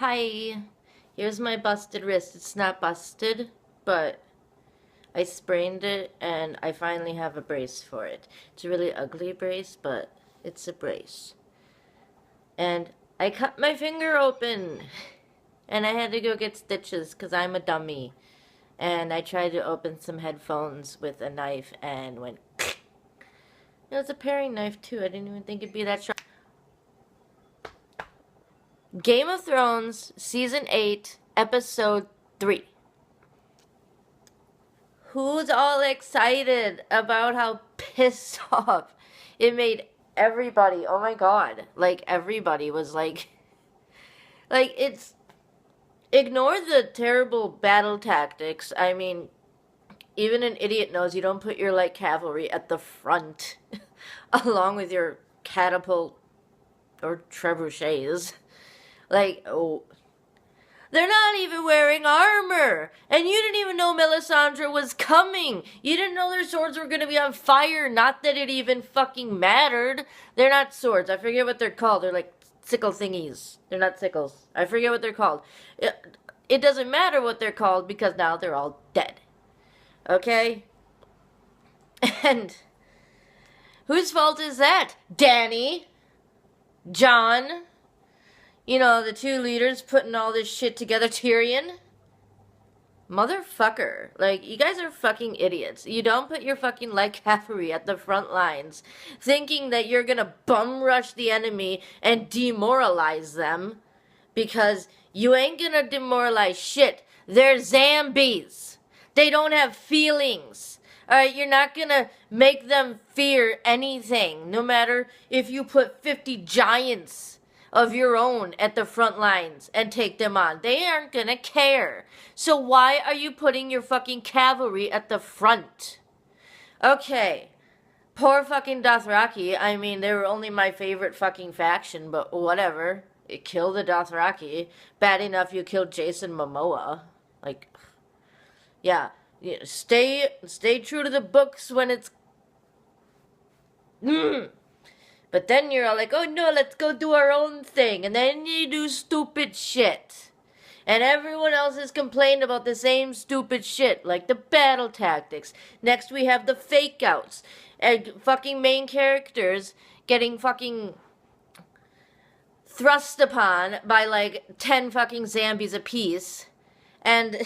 Hi, here's my busted wrist. It's not busted, but I sprained it and I finally have a brace for it. It's a really ugly brace, but it's a brace. And I cut my finger open and I had to go get stitches because I'm a dummy. And I tried to open some headphones with a knife and went. It was a paring knife too. I didn't even think it'd be that sharp. Game of Thrones, Season 8, Episode 3. Who's all excited about how pissed off it made everybody? Oh my god. Like, everybody was like, it's. Ignore the terrible battle tactics. I mean, even an idiot knows you don't put your light cavalry at the front along with your catapult or trebuchets. Like, oh. They're not even wearing armor! And you didn't even know Melisandre was coming! You didn't know their swords were gonna be on fire! Not that it even fucking mattered! They're not swords. I forget what they're called. They're like sickle thingies. They're not sickles. I forget what they're called. It doesn't matter what they're called because now they're all dead. Okay? And whose fault is that? Dany? Jon? You know, the two leaders putting all this shit together. Tyrion? Motherfucker. Like, you guys are fucking idiots. You don't put your fucking light cavalry at the front lines thinking that you're gonna bum rush the enemy and demoralize them because you ain't gonna demoralize shit. They're zombies. They don't have feelings. Alright, you're not gonna make them fear anything, no matter if you put 50 giants of your own at the front lines and take them on. They aren't gonna care. So why are you putting your fucking cavalry at the front? Okay. Poor fucking Dothraki. I mean, they were only my favorite fucking faction, but whatever. It killed the Dothraki. Bad enough you killed Jason Momoa. Like, yeah. Stay true to the books when it's... But then you're all like, oh no, let's go do our own thing. And then you do stupid shit. And everyone else has complained about the same stupid shit, like the battle tactics. Next we have the fake outs. And fucking main characters getting fucking thrust upon by like 10 fucking zombies apiece. And...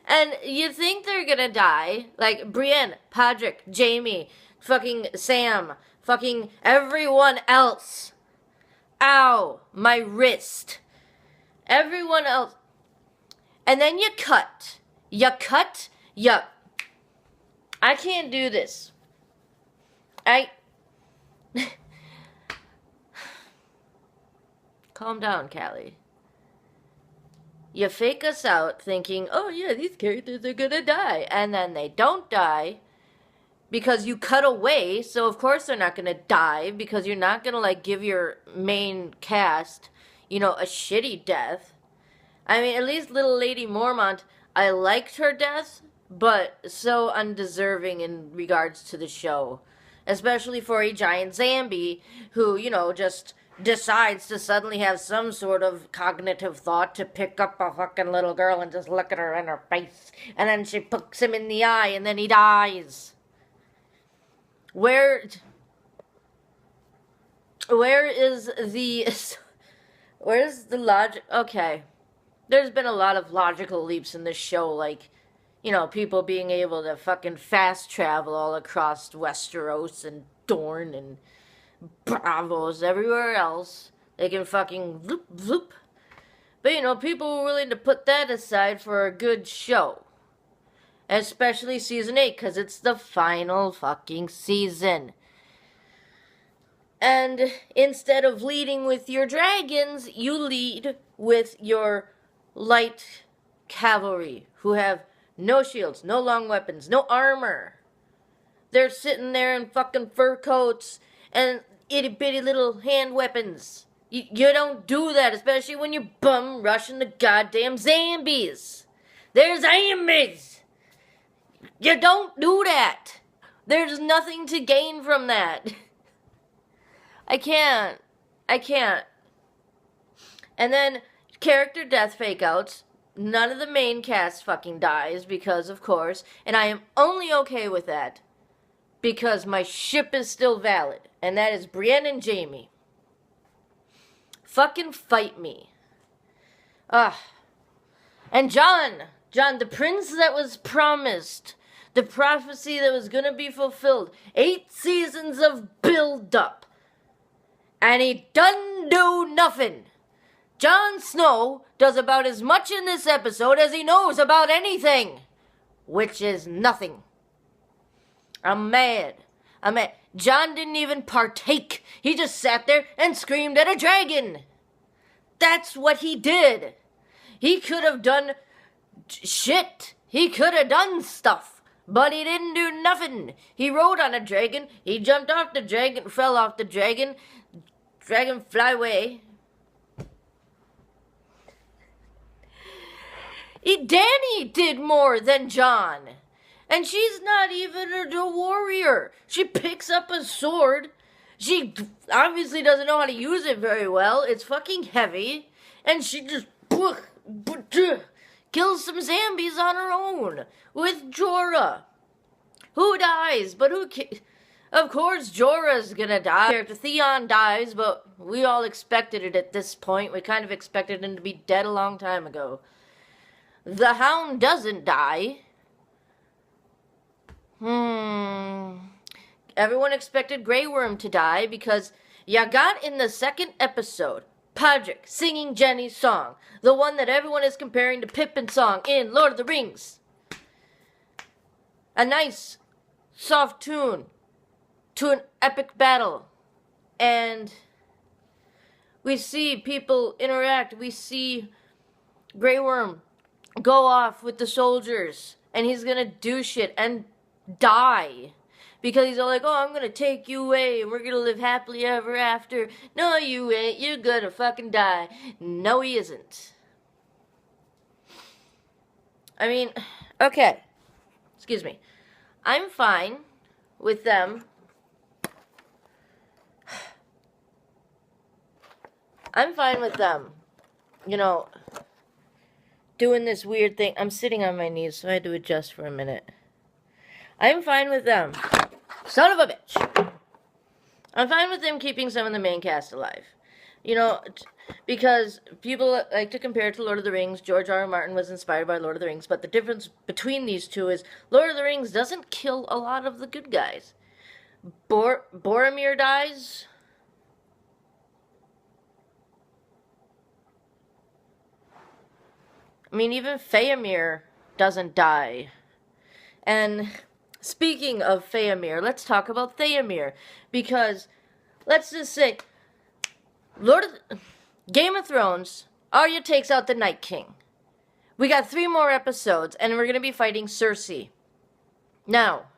and you think they're gonna die. Like Brienne, Podrick, Jaime, fucking Sam, fucking everyone else. Ow, my wrist. Everyone else. And then you cut. I can't do this. Calm down, Callie. You fake us out thinking, oh yeah, these characters are gonna die. And then they don't die because you cut away, so of course they're not gonna die because you're not gonna like give your main cast, you know, a shitty death. I mean, at least little Lady Mormont, I liked her death, but so undeserving in regards to the show. Especially for a giant zombie who, you know, just decides to suddenly have some sort of cognitive thought to pick up a fucking little girl and just look at her in her face. And then she pokes him in the eye and then he dies. Where is the logic? Okay. There's been a lot of logical leaps in this show, like, you know, people being able to fucking fast travel all across Westeros and Dorne and Bravos everywhere else. They can fucking bloop, bloop. But, you know, people were willing to put that aside for a good show. Especially Season 8, because it's the final fucking season. And instead of leading with your dragons, you lead with your light cavalry, who have no shields, no long weapons, no armor. They're sitting there in fucking fur coats and itty-bitty little hand weapons. You don't do that, especially when you're bum rushing the goddamn zombies. They're zombies! You don't do that! There's nothing to gain from that. I can't. And then character death fake outs. None of the main cast fucking dies because, of course, and I am only okay with that because my ship is still valid, and that is Brienne and Jaime. Fucking fight me. And Jon, the prince that was promised, the prophecy that was gonna be fulfilled, 8 seasons of build-up, and he done do nothing. Jon Snow does about as much in this episode as he knows about anything, which is nothing. I'm mad. Jon didn't even partake. He just sat there and screamed at a dragon. That's what he did. He could have done shit. He could have done stuff. But he didn't do nothing. He rode on a dragon. He jumped off the dragon, fell off the dragon. Dragon fly away. Dany did more than Jon. And she's not even a warrior. She picks up a sword. She obviously doesn't know how to use it very well. It's fucking heavy. And she just kills some zombies on her own with Jorah. Who dies? But who of course Jorah's gonna die. Theon dies, but we all expected it at this point. We kind of expected him to be dead a long time ago. The Hound doesn't die. Everyone expected Grey Worm to die because you got in the second episode Podrick singing Jenny's song, the one that everyone is comparing to Pippin's song in Lord of the Rings. A nice, soft tune to an epic battle. And we see people interact. We see Grey Worm go off with the soldiers, and he's gonna do shit and die. Because he's all like, oh, I'm gonna take you away, and we're gonna live happily ever after. No, you ain't. You're gonna fucking die. No, he isn't. I mean, okay. Excuse me. I'm fine with them. I'm fine with them. You know, doing this weird thing. I'm sitting on my knees, so I had to adjust for a minute. I'm fine with them. Son of a bitch. I'm fine with them keeping some of the main cast alive. You know, because people like to compare it to Lord of the Rings. George R. R. Martin was inspired by Lord of the Rings, but the difference between these two is Lord of the Rings doesn't kill a lot of the good guys. Boromir dies. I mean, even Faramir doesn't die. And speaking of Faramir, let's talk about Faramir. Because, let's just say, Game of Thrones, Arya takes out the Night King. We got 3 more episodes, and we're going to be fighting Cersei. Now,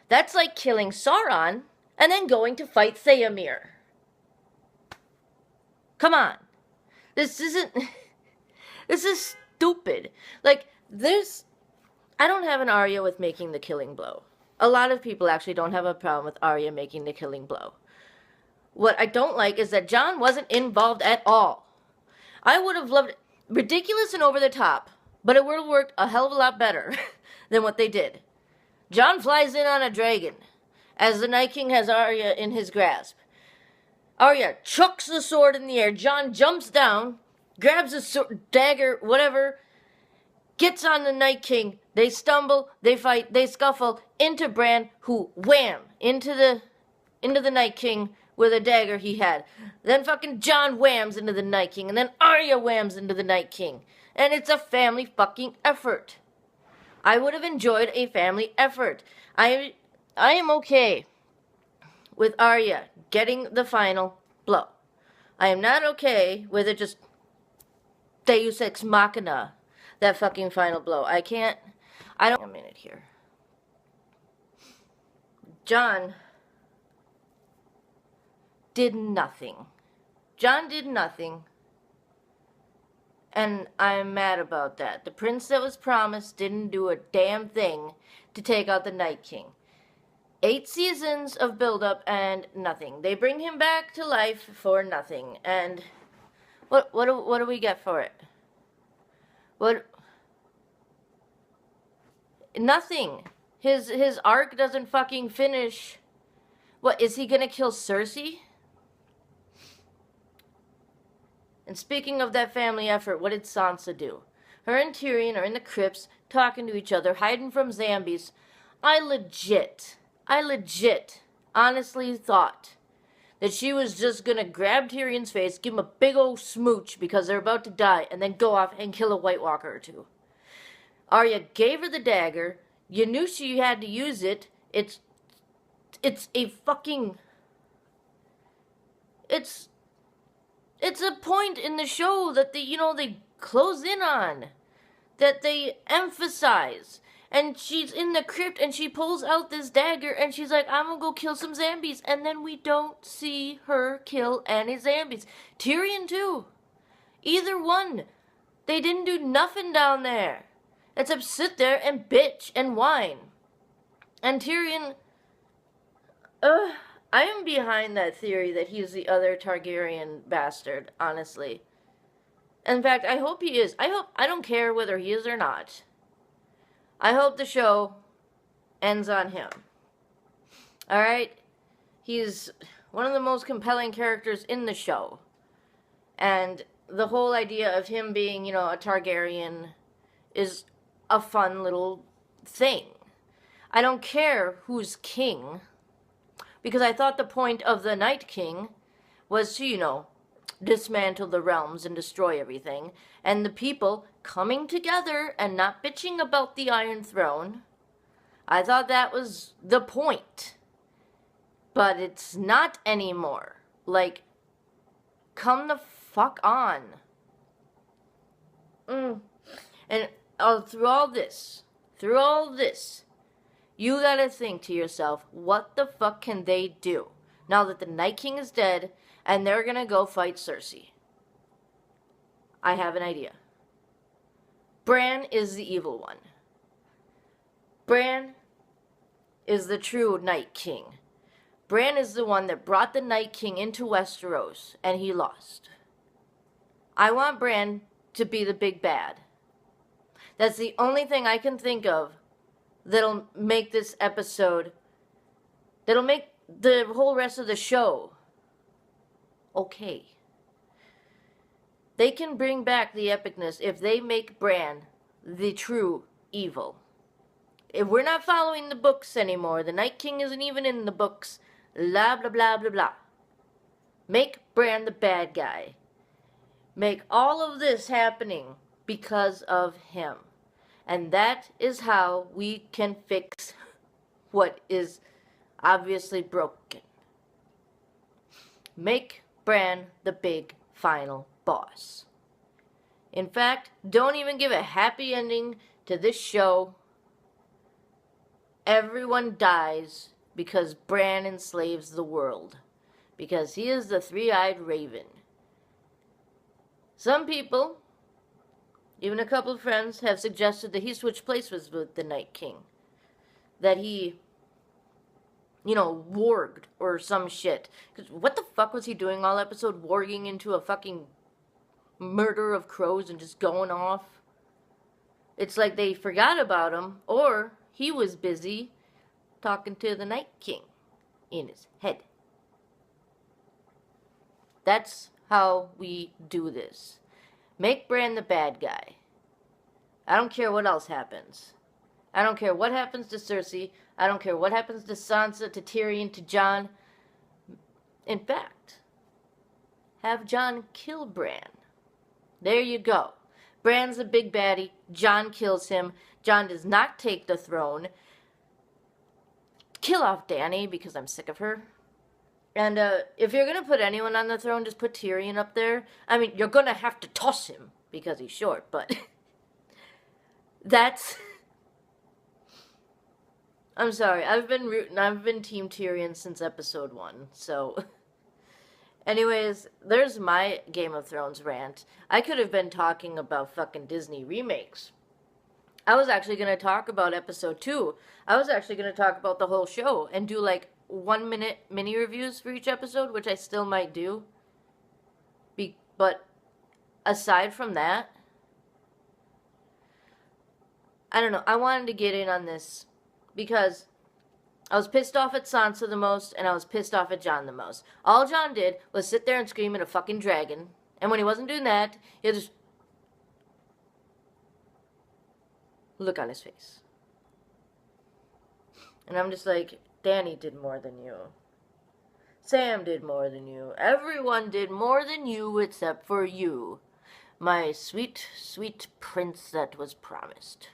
that's like killing Sauron, and then going to fight Faramir. Come on. This isn't... This is stupid. Like, I don't have an Arya with making the killing blow. A lot of people actually don't have a problem with Arya making the killing blow. What I don't like is that Jon wasn't involved at all. I would have loved it. Ridiculous and over the top, but it would have worked a hell of a lot better than what they did. Jon flies in on a dragon as the Night King has Arya in his grasp. Arya chucks the sword in the air. Jon jumps down, grabs a sword, dagger, whatever, gets on the Night King. They stumble, they fight, they scuffle into Bran, who wham into the Night King with a dagger he had. Then fucking Jon whams into the Night King, and then Arya whams into the Night King. And it's a family fucking effort. I would have enjoyed a family effort. I am okay with Arya getting the final blow. I am not okay with it just Deus Ex Machina, that fucking final blow. A minute here. Jon did nothing. Jon did nothing. And I'm mad about that. The prince that was promised didn't do a damn thing to take out the Night King. 8 seasons of build-up and nothing. They bring him back to life for nothing. And What do we get for it? What? Nothing. His arc doesn't fucking finish. What, is he gonna kill Cersei? And speaking of that family effort, what did Sansa do? Her and Tyrion are in the crypts, talking to each other, hiding from zombies. I legit, honestly thought that she was just gonna grab Tyrion's face, give him a big old smooch because they're about to die, and then go off and kill a White Walker or two. Arya gave her the dagger. You knew she had to use it. It's a fucking... It's a point in the show that they close in on. That they emphasize. And she's in the crypt and she pulls out this dagger and she's like, I'm gonna go kill some zombies. And then we don't see her kill any zombies. Tyrion too. Either one. They didn't do nothing down there. Except sit there and bitch and whine. And Tyrion... I am behind that theory that he's the other Targaryen bastard, honestly. In fact, I hope he is. I don't care whether he is or not. I hope the show ends on him. Alright? He's one of the most compelling characters in the show. And the whole idea of him being, a Targaryen is a fun little thing. I don't care who's king, because I thought the point of the Night King was to, dismantle the realms and destroy everything, and the people coming together and not bitching about the Iron Throne. I thought that was the point. But it's not anymore. Like, come the fuck on. And through all this, you gotta think to yourself, what the fuck can they do now that the Night King is dead and they're gonna go fight Cersei? I have an idea. Bran is the evil one. Bran is the true Night King. Bran is the one that brought the Night King into Westeros, and he lost. I want Bran to be the big bad. That's the only thing I can think of that'll make this episode, that'll make the whole rest of the show okay. They can bring back the epicness if they make Bran the true evil. If we're not following the books anymore, the Night King isn't even in the books, blah, blah, blah, blah, blah. Make Bran the bad guy. Make all of this happening because of him. And that is how we can fix what is obviously broken. Make Bran the big final boss. In fact, don't even give a happy ending to this show. Everyone dies because Bran enslaves the world. Because he is the three-eyed raven. Some people, even a couple of friends, have suggested that he switched places with the Night King. That he, warged or some shit. Because what the fuck was he doing all episode, warging into a fucking murder of crows and just going off? It's like they forgot about him, or he was busy talking to the Night King in his head. That's how we do this. Make Bran the bad guy. I don't care what else happens. I don't care what happens to Cersei. I don't care what happens to Sansa, to Tyrion, to Jon. In fact, have Jon kill Bran. There you go. Bran's the big baddie. Jon kills him. Jon does not take the throne. Kill off Dany, because I'm sick of her. And if you're going to put anyone on the throne, just put Tyrion up there. I mean, you're going to have to toss him, because he's short, but... that's... I'm sorry, I've been Team Tyrion since episode 1, so... Anyways, there's my Game of Thrones rant. I could have been talking about fucking Disney remakes. I was actually going to talk about episode 2. I was actually going to talk about the whole show and do, 1-minute mini reviews for each episode, which I still might do. But aside from that, I don't know. I wanted to get in on this because I was pissed off at Sansa the most, and I was pissed off at Jon the most. All Jon did was sit there and scream at a fucking dragon, and when he wasn't doing that, he had this look on his face. And I'm just like, Dany did more than you. Sam did more than you. Everyone did more than you except for you. My sweet, sweet prince that was promised.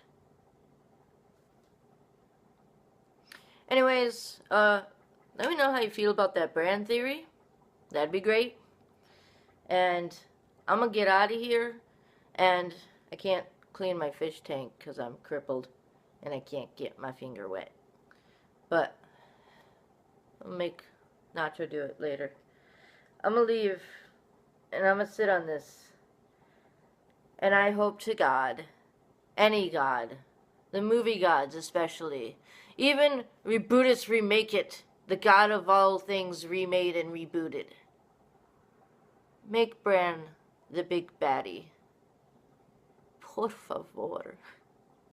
Anyways, let me know how you feel about that Bran theory. That'd be great. And I'm gonna get out of here. And I can't clean my fish tank because I'm crippled. And I can't get my finger wet. But I'll make Nacho do it later. I'm gonna leave. And I'm gonna sit on this. And I hope to God, any God, the movie gods especially, even reboot it, remake it, the God of all things remade and rebooted. Make Bran the big baddie. Por favor.